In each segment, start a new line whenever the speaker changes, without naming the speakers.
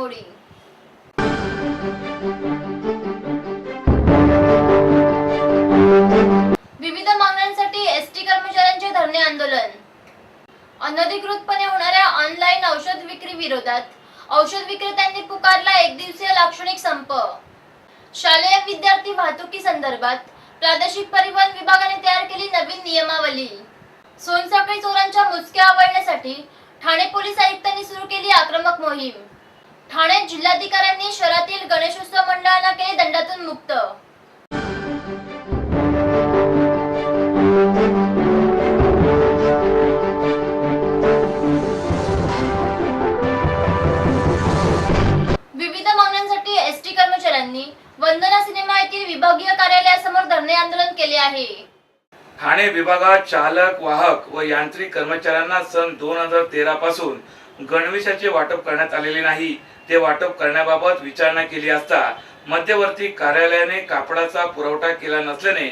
घडामोडी। विविध मागण्यांसाठी एसटी कर्मचाऱ्यांचे धरणे आंदोलन। अनधिकृतपणे होणाऱ्या ऑनलाईन औषध विक्री विरोधात औषध विक्रेत्यांनी पुकारला एक दिवसीय लाक्षणिक संप। शालेय विद्यार्थी वाहतुकी संदर्भात प्रादेशिक परिवहन विभागाने तयार केली नवीन नियमावली। सोनसाखळी चोरांच्या मुसक्या आवळण्यासाठी ठाणे पोलीस आयुक्तांनी सुरू केली आक्रमक मोहीम। ठाणे जिल्हाधिकाऱ्यांनी शहरातील गणेशोत्सव मंडळांना केले दंडातून मुक्त। विविध मागण्यांसाठी एसटी कर्मचाऱ्यांनी वंदना सिनेमा येथील विभागीय कार्यालयासमोर धरणे आंदोलन केले आहे।
ठाणे विभागात चालक, वाहक व यांत्रिक कर्मचाऱ्यांना सन 2013 पासून गणवेशाचे वाटप करण्यात आलेले नाही। ते वाटप करण्याबाबत विचारणा केली असता मध्यवर्ती कार्यालयाने कापडाचा पुरवठा केला नसल्याने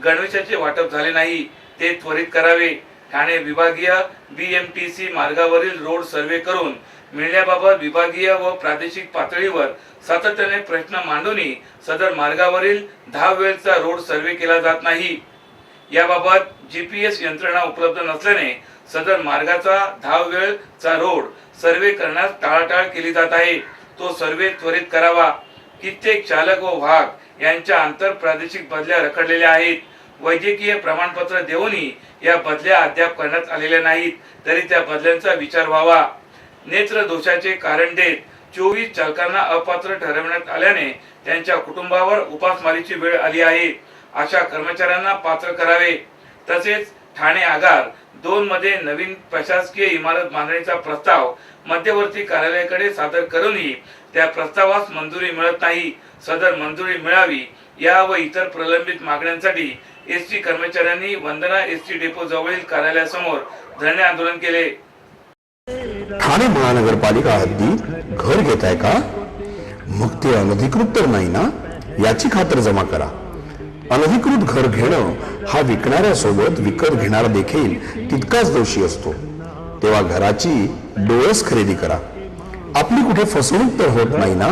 गणवेशाचे वाटप झाले नाही। ते त्वरित करावे। ठाणे विभागीय BMTC मार्गावरील रोड सर्वे करून मिळण्याबाबत विभागीय व प्रादेशिक पातळीवर सातत्याने प्रश्न मांडूनही सदर मार्गावरील 10 वेळचा रोड सर्वे केला जात नाही। याबाबत GPS यंत्रणा उपलब्ध नसल्याने सदर मार्गाचा 10 वेळचा रोड सर्वे करण्यास टाळाटाळ केली जात आहे। तो सर्वे त्वरित करावा। कित्येक चालक व वाहक यांच्या आंतर प्रादेशिक बदल्या रखडलेल्या आहेत। वैद्यकीय प्रमाणपत्र देऊनही या बदल्या अद्याप करण्यात आलेल्या नाहीत, तरी त्या बदल्यांचा विचार व्हावा। नेत्र दोषाचे कारण देत 24 चालकांना अपात्र ठरवण्यात आल्याने त्यांच्या कुटुंबावर उपासमारीची वेळ आली आहे। अशा कर्मचाऱ्यांना पात्र करावे। तसेच ठाणे आगार 2 मध्ये नवीन प्रशासकीय इमारत बांधण्याचा प्रस्ताव मध्यवर्ती कार्यालयाकडे सादर करूनही त्या प्रस्तावास मंजुरी मिळत नाही। सदर मंजुरी मिळावी या व इतर प्रलंबित मागण्यांसाठी एसटी कर्मचाऱ्यांनी वंदना एसटी डेपो जवळील कार्यालयासमोर धरणे आंदोलन केले।
ठाणे महानगरपालिका हद्दीत घर घेताय का? मग ते अनधिकृत तर नाही ना, याची खातर जमा करा। अनधिकृत घर घेणं हा विकणाऱ्यासोबत विकत घेणारा देखील तितकाच दोषी असतो। तेव्हा घराची डोळस खरेदी करा। आपली कुठे फसवणूक तर होत नाही ना,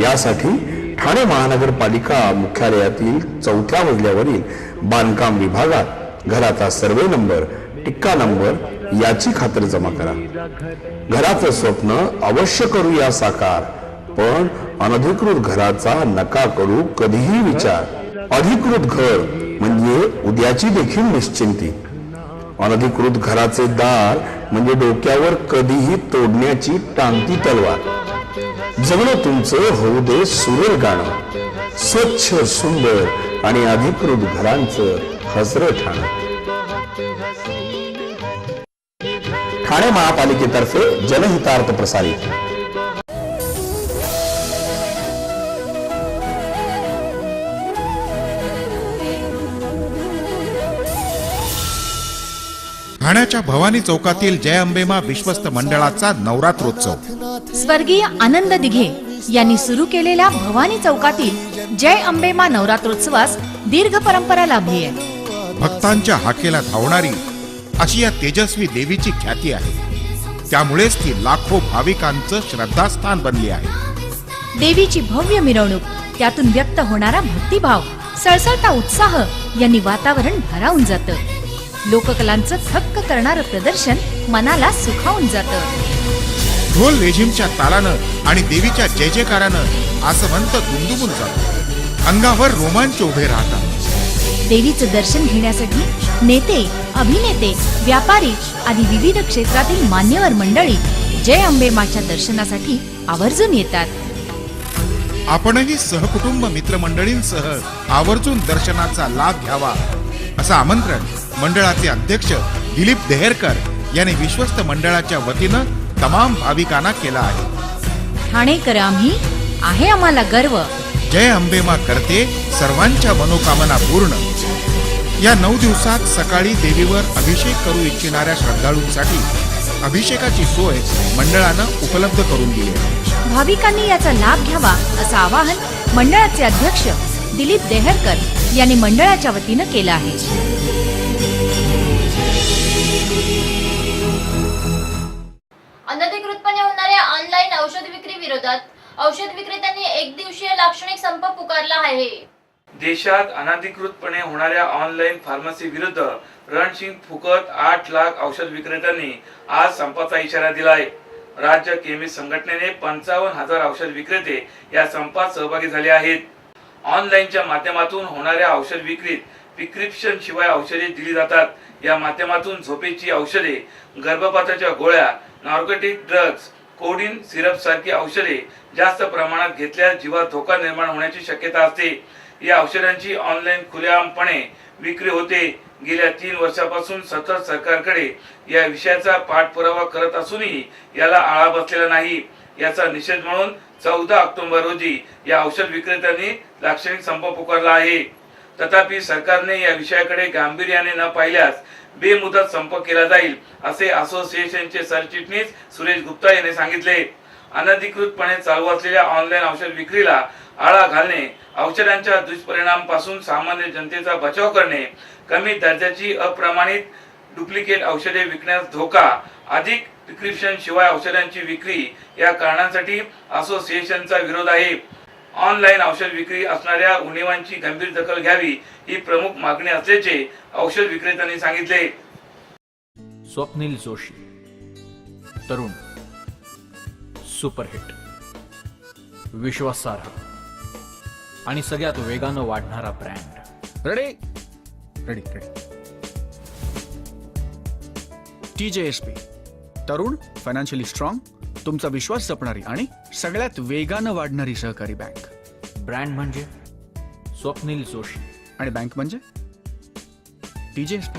यासाठी ठाणे महानगरपालिका मुख्यालयातील 4थ्या मजल्यावरील बांधकाम विभागात घराचा सर्वे नंबर, टिक्का नंबर याची खातर जमा करा। घराचं स्वप्न अवश्य करूया साकार, पण अनधिकृत घराचा नका करू कधीही विचार। अधिकृत घर म्हणजे उद्याची देखील निश्चिंती। अनधिकृत घराचे दार म्हणजे डोक्यावर कधीही तोडण्याची टांगती तलवार। जगणं तुमचं होऊ दे सुरेल गाणं, स्वच्छ सुंदर आणि अधिकृत घरांचं हसरं ठाणं। ठाणे महापालिकेतर्फे जनहितार्थ प्रसारित।
ठाण्याच्या भवानी चौकातील जय अंबेमा विश्वस्त मंडळाचा नवरात्रोत्सव।
स्वर्गीय आनंद दिघे यांनी सुरू केलेल्या भवानी चौकातील जय अंबेमा नवरात्रोत्सवास दीर्घ परंपरा लाभली आहे।
भक्तांच्या हाकेला धावणारी अशी या तेजस्वी देवीची ख्याती आहे। त्यामुळेच ती लाखो भाविकांचं श्रद्धास्थान बनली आहे।
देवीची भव्य मिरवणूक, त्यातून व्यक्त होणारा भक्तिभाव, सळसळता उत्साह यांनी वातावरण भारावून जातं। लोककलांचं थक्क करणारं प्रदर्शन मनाला सुखावून जातं।
ढोल लेझिमच्या तालानं आणि देवीच्या जय जयकारानं आसमंत दुमदुमून जातं। अंगावर रोमांच उभे राहतात।
देवीचं दर्शन घेण्यासाठी नेते, अभिनेते, व्यापारी आदी विविध क्षेत्रातील मान्यवर मंडळी जय अंबेमाच्या दर्शनासाठी आवर्जून येतात।
आपणही सहकुटुंब मित्रमंडळींसह आवर्जून दर्शनाचा लाभ घ्यावा असं आमंत्रण मंडळाचे अध्यक्ष दिलीप देहरकर यांनी विश्वस्त मंडळाच्या वतीनं तमाम भाविकांना केला आहे।
ठाणेकर आम्ही आहे, आम्हाला गर्व।
जय अंबेमा करते सर्वांच्या मनोकामना पूर्ण। या 9 दिवसात सकाळी देवीवर अभिषेक करू इच्छिणाऱ्या श्रद्धाळूंसाठी अभिषेकाची सोय मंडळानं उपलब्ध करून दिली आहे।
भाविकांनी याचा लाभ घ्यावा असं आवाहन मंडळाचे अध्यक्ष दिलीप देहरकर यांनी मंडळाच्या वतीनं केलं आहे।
अनधिकृत अनधिकृतपणे होणाऱ्या ऑनलाईन औषध विक्री विरोधात औषध विक्रेत्यांनी एक दिवसीय लाक्षणिक संप पुकारला आहे.
देशात अनधिकृतपणे होणाऱ्या ऑनलाईन फार्मसी विरुद्ध रणशिंग फुकत 8 लाख औषध विक्रेत्यांनी आज संपाचा इशारा दिलाय. राज्य केमिस्ट संघटनेने 55,000 औषध विक्रेते या संपात सहभागी झाले आहेत. ऑनलाईनच्या माध्यमातून होणाऱ्या औषध विक्रीत प्रिस्क्रिप्शन शिवाय औषधे दिली जातात. या माध्यमातून झोपेची औषधे, गर्भपाताच्या गोळ्या, नार्कोटिक ड्रग्ज, कोडीन सिरप सारखी औषधे जास्त प्रमाणात घेतल्यास जीवात धोका निर्माण होण्याची शक्यता असते. या औषधांची ऑनलाईन खुलेआमपणे विक्री होते. गेल्या 3 वर्षापासून सतत सरकारकडे या विषयाचा पाठपुरावा करत असूनही याला आळा बसलेला नाही. याचा निषेध म्हणून 14 ऑक्टोबर रोजी या औषध विक्रेत्यांनी लाक्षणिक संप पुकारला आहे. तथापि सरकारने या विषयाकडे गांभीर्याने न पाहिल्यास बेमुदत संप केला जाईल असे असोसिएशनचे सरचिटणीस सुरेश गुप्ता यांनी सांगितले. अनधिकृतपणे चालू असलेल्या ऑनलाईन औषध विक्रीला आळा घालणे, औषधांच्या दुष्परिणामांपासून सामान्य जनतेचा बचाव करणे, कमी दर्जाची अप्रमाणित डुप्लिकेट औषधे विकण्यास धोका, अधिक प्रिस्क्रिप्शन शिवाय औषधांची विक्री या कारणांसाठी असोसिएशनचा विरोध आहे. ऑनलाईन औषध विक्री असणाऱ्या उणिवांची गंभीर दखल घ्यावी ही प्रमुख मागणी असल्याचे औषध विक्रेत्यांनी सांगितले.
स्वप्नील जोशी, तरुण, सुपरहिट, विश्वासार्ह आणि सगळ्यात वेगानं वाढणारा brand.
Ready ready ready TJSP, तरुण, फायनान्शियली स्ट्रॉंग, तुमचा विश्वास जपणारी आणि सगळ्यात वेगानं वाढणारी सहकारी बँक.
ब्रँड म्हणजे स्वप्नील जोशी
आणि बँक म्हणजे TJSP.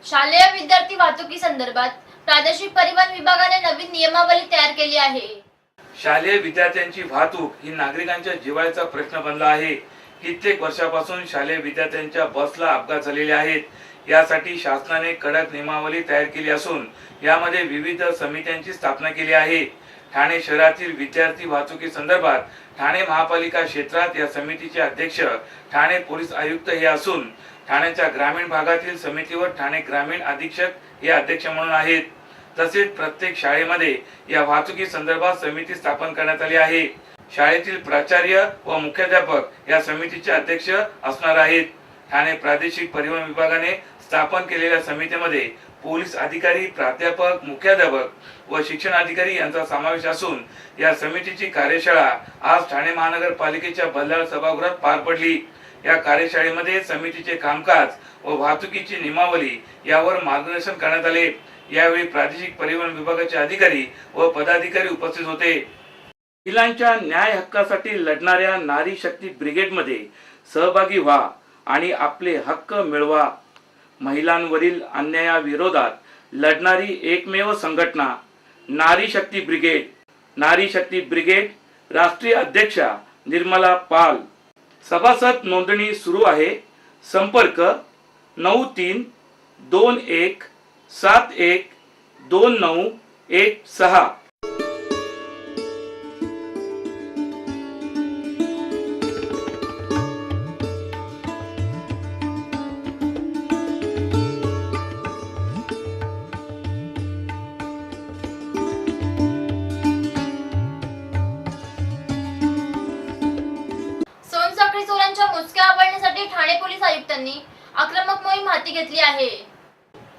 शालेय विद्यार्थी वाहतुकी संदर्भात प्रादेशिक परिवहन विभागाने नवीन नियमावली तयार केली आहे.
शालेय विद्यार्थ्यांची वाहतूक ही नागरिकांच्या जिव्हाळ्याचा प्रश्न बनला आहे. कित्येक वर्षापासून शालेय विद्यार्थ्यांच्या बसला अपघात झालेले आहेत. यासाठी शासनाने कडक नियमावली तयार केली असून यामध्ये विविध समित्यांची स्थापना केली आहे. ठाणे शहरातील विद्यार्थी वाहतुकी संदर्भात ठाणे महापालिका क्षेत्रात या समितीचे अध्यक्ष ठाणे पोलीस आयुक्त हे असून ठाण्याच्या ग्रामीण भागातील समितीवर ठाणे ग्रामीण अधीक्षक हे अध्यक्ष म्हणून आहेत. तसेच प्रत्येक शाळेमध्ये या वाहतुकी संदर्भात समिती स्थापन करण्यात आली आहे. शाळेतील प्राचार्य व मुख्याध्यापक या समितीचे अध्यक्ष असणार आहेत. ठाणे प्रादेशिक परिवहन विभागाने स्थापन केलेल्या समितीमध्ये पोलीस अधिकारी, प्राध्यापक, मुख्याध्यापक व शिक्षण अधिकारी यांचा समावेश असून या समितीची कार्यशाळा आज ठाणे महानगरपालिकेच्या बल्लाळ सभागृहात पार पडली. या कार्यशाळेमध्ये समितीचे कामकाज व वाहतुकीची नियमावली यावर मार्गदर्शन करण्यात आले. यावेळी प्रादेशिक परिवहन विभागाचे अधिकारी व पदाधिकारी उपस्थित होते. महिलांच्या न्याय हक्कासाठी लढणाऱ्या नारी शक्ती ब्रिगेडमध्ये सहभागी व्हा आणि आपले हक्क मिळवा. महिलांवरील अन्यायाविरोधात लढणारी एकमेव संघटना नारी शक्ती ब्रिगेड. नारी शक्ती ब्रिगेड राष्ट्रीय अध्यक्षा निर्मला पाल. सभासद नोंदणी सुरू आहे. संपर्क 9321712916.
सोनसाखळी चोरांच्या मुसक्या आवळण्यासाठी ठाणे पोलीस आयुक्तांनी आक्रमक मोहीम हाती घेतली आहे.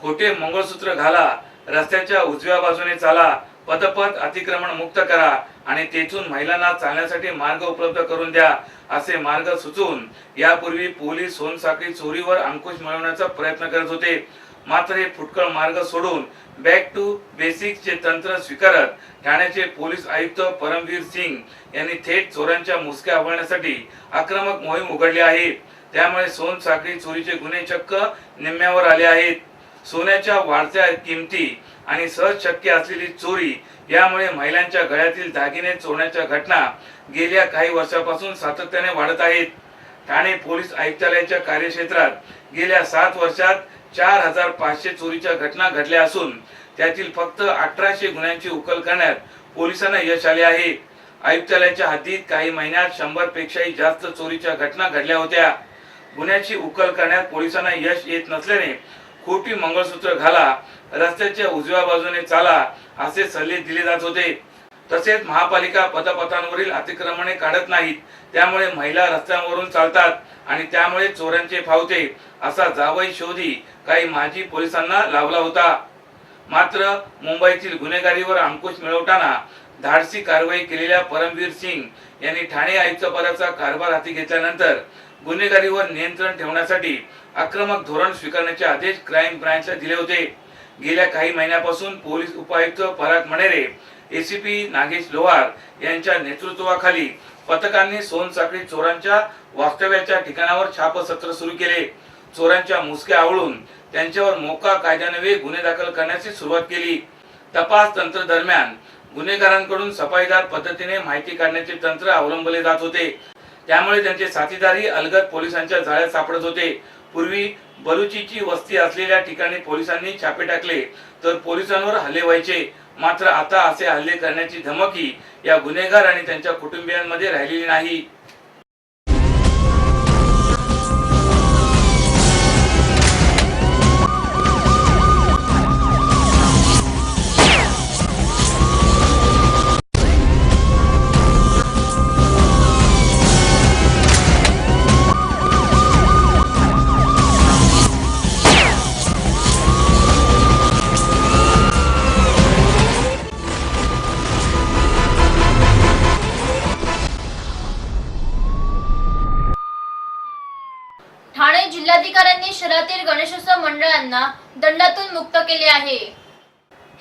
खोटे मंगळसूत्र घाला, रस्त्याच्या उजव्या बाजूने चाला, पदपथ अतिक्रमण मुक्त करा आणि तेथून महिलांना चालण्यासाठी मार्ग उपलब्ध करून द्या असे मार्ग सुचवून यापूर्वी पोलीस सोनसाखळी चोरीवर अंकुश मिळवण्याचा प्रयत्न करत होते. मात्र हे फुटकळ मार्ग सोडून बॅक टू बेसिक्सचे तंत्र स्वीकारत ठाण्याचे पोलीस आयुक्त परमवीर सिंग यांनी थेट चोरांच्या मुसक्या आवळण्यासाठी आक्रमक मोहीम उघडली आहे. त्यामुळे सोनसाखळी चोरीचे गुन्हे चक्क निम्म्यावर आले आहेत. सोन्याच्या वाढत्या किमती आणि सहज शक्य असलेली चोरी यामुळे महिलांच्या गळ्यातील दागिने चोरण्याच्या घटना गेल्या काही वर्षापासून सातत्याने वाढत आहेत. ठाणे पोलीस आयुक्तालयाच्या कार्यक्षेत्रात गेल्या 7 वर्षात 4500 चोरीच्या घटना घडल्या असून त्यातील फक्त 1800 गुन्ह्यांची उकल करण्यात पोलिसांना यश आले आहे. आयुक्तालयाच्या हद्दीत काही महिन्यात 100 पेक्षाही जास्त चोरीच्या घटना घडल्या होत्या. गुन्ह्याची उकल करण्यात पोलिसांना यश येत नसल्याने खोटी मंगळसूत्र घाला, रस्त्याच्या उजव्या बाजूने चाला असे सल्ले दिले जात होते. तसेच महापालिका पदपथांवरील अतिक्रमणे काढत नाहीत, त्यामुळे महिला रस्त्यांवरून चालतात आणि त्यामुळे चोरांचे फावते असा जावई शोधी काही माजी पोलिसांना लावला होता. मात्र मुंबईतील गुन्हेगारीवर अंकुश मिळवताना धाडसी कारवाई केलेल्या परमवीर सिंग यांनी ठाणे आयुक्त पदाचा कारभार हाती घेतल्यानंतर गुन्हेगारीवर नियंत्रण ठेवण्यासाठी आक्रमक धोरण स्वीकारण्याचे आदेश क्राईम ब्रांचला दिले होते. गेल्या काही महिन्यापासून पोलीस उपायुक्त पराग मणेरे, एसीपी नागेश लोहार यांच्या नेतृत्वाखाली पथकांनी सोनसाखळी चोरांच्या वास्तव्याच्या ठिकाणावर छापसत्र सुरू केले. चोरांच्या मुसक्या आवळून त्यांच्यावर मोका कायद्यान्वये गुन्हे दाखल करण्याची सुरुवात केली. तपास तंत्र दरम्यान गुन्हेगारांकडून सफाईदार पद्धतीने माहिती काढण्याचे तंत्र अवलंबले जात होते, त्यामुळे त्यांचे साथीदारही अलगद पोलिसांच्या जाळ्यात सापडत होते. पूर्वी बलुचीची वस्ती असलेल्या ठिकाणी पोलिसांनी छापे टाकले तर पोलिसांवर हल्ले व्हायचे, मात्र आता असे हल्ले करण्याची धमकी या गुन्हेगार आणि त्यांच्या कुटुंबियांमध्ये राहिलेली नाही.
ठाणे जिल्हाधिकाऱ्यांनी शहरातील गणेशोत्सव मंडळांना दंडातून मुक्त केले आहे.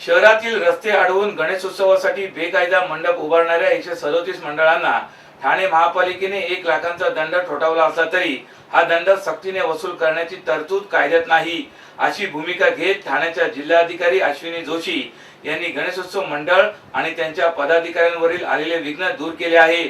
शहरातील रस्ते अडवून गणेशोत्सवासाठी बेकायदा मंडप उभारणाऱ्या 137 मंडळांना ठाणे महापालिकेने 1 लाखांचा दंड ठोठावला असला तरी हा दंड सक्तीने वसूल करण्याची तरतूद कायद्यात नाही, अशी भूमिका घेत ठाण्याच्या जिल्हाधिकारी अश्विनी जोशी यांनी गणेशोत्सव मंडळ आणि त्यांच्या पदाधिकाऱ्यांवरील आलेले विघ्न दूर केले आहे.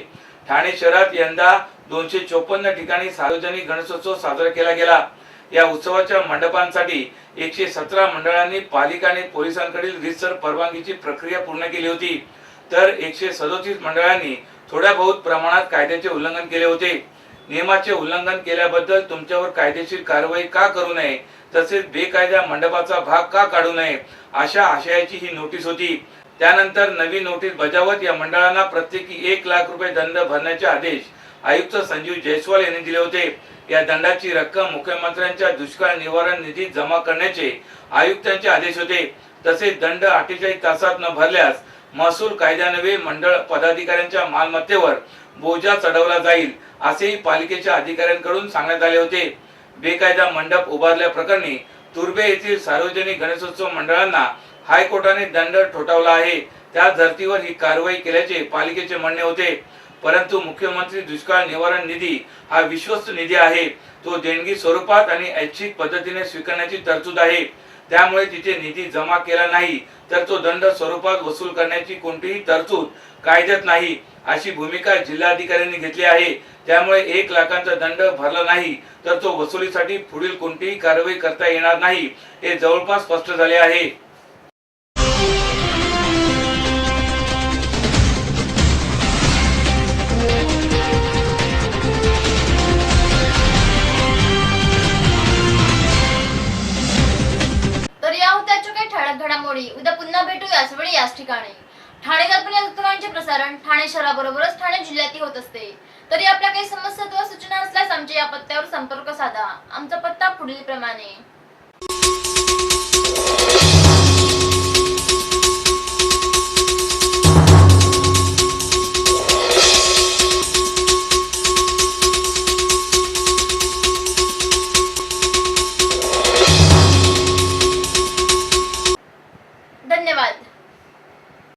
ठाणे शहरात यंदा 254 ठिकाणी सार्वजनिक गणेशोत्सव साजरा केला गेला. या उत्सवाच्या मंडपांसाठी 117 मंडळांनी पालिका आणि पोलिसांकडील रीतसर परवानगीची प्रक्रिया पूर्ण केली होती, तर 137 मंडळांनी थोड्या बहुत प्रमाणात कायद्याचे उल्लंघन केले होते. नियमाचे उल्लंघन केल्याबद्दल तुमच्यावर कायदेशीर कारवाई का करू नये, तसेच बेकायदा मंडपाचा भाग का काढू नये अशा आशयाची ही नोटीस होती. त्यानंतर नवी नोटीस बजावत या मंडळांना प्रत्येकी 1 लाख रुपये दंड भरण्याचे आदेश आयुक्त संजीव जयस्वाल यांनी दिले होते. या दंडाची रक्कम मुख्यमंत्र्यांच्या दुष्काळ निवारण निधीत जमा करण्याचे आयुक्तांचे आदेश होते. तसेच दंड 48 तासात न भरल्यास महसूल कायद्यान्वये मंडळ पदाधिकाऱ्यांच्या मालमत्तेवर बोजा चढवला जाईल असेही पालिकेच्या अधिकाऱ्यांकडून सांगण्यात आले होते. बेकायदा मंडप उभारल्याप्रकरणी तुर्भे येथील सार्वजनिक गणेशोत्सव मंडळांना हायकोर्टाने दंड ठोठावला आहे. त्या धर्तीवर ही कारवाई केल्याचे पालिकेचे म्हणणे होते. परंतु मुख्यमंत्री दुष्काळ निवारण निधी हा विश्वस्त निधी आहे. तो देणगी स्वरूपात आणि ऐच्छिक पद्धतीने स्वीकारण्याची तरतूद आहे. त्यामुळे तिथे निधी जमा केला नाही तर तो दंड स्वरूपात वसूल करण्याची कोणतीही तरतूद कायद्यात नाही, अशी भूमिका जिल्हाधिकाऱ्यांनी घेतली आहे. त्यामुळे 1 लाखांचा दंड भरला नाही तर तो वसुलीसाठी पुढील कोणतीही कारवाई करता येणार नाही, हे जवळपास स्पष्ट झाले आहे.
तर या होत्या काही ठळक घडामोडी. उद्या पुन्हा भेटू याच वेळी याच ठिकाणी. ठाणे दर्पण या वृत्तवाहिनीचे प्रसारण ठाणे शहराबरोबरच ठाणे जिल्ह्यातही होत असते. तरी आपल्या काही समस्या किंवा सूचना असल्यास आमच्या या पत्त्यावर संपर्क साधा. आमचा पत्ता पुढील प्रमाणे.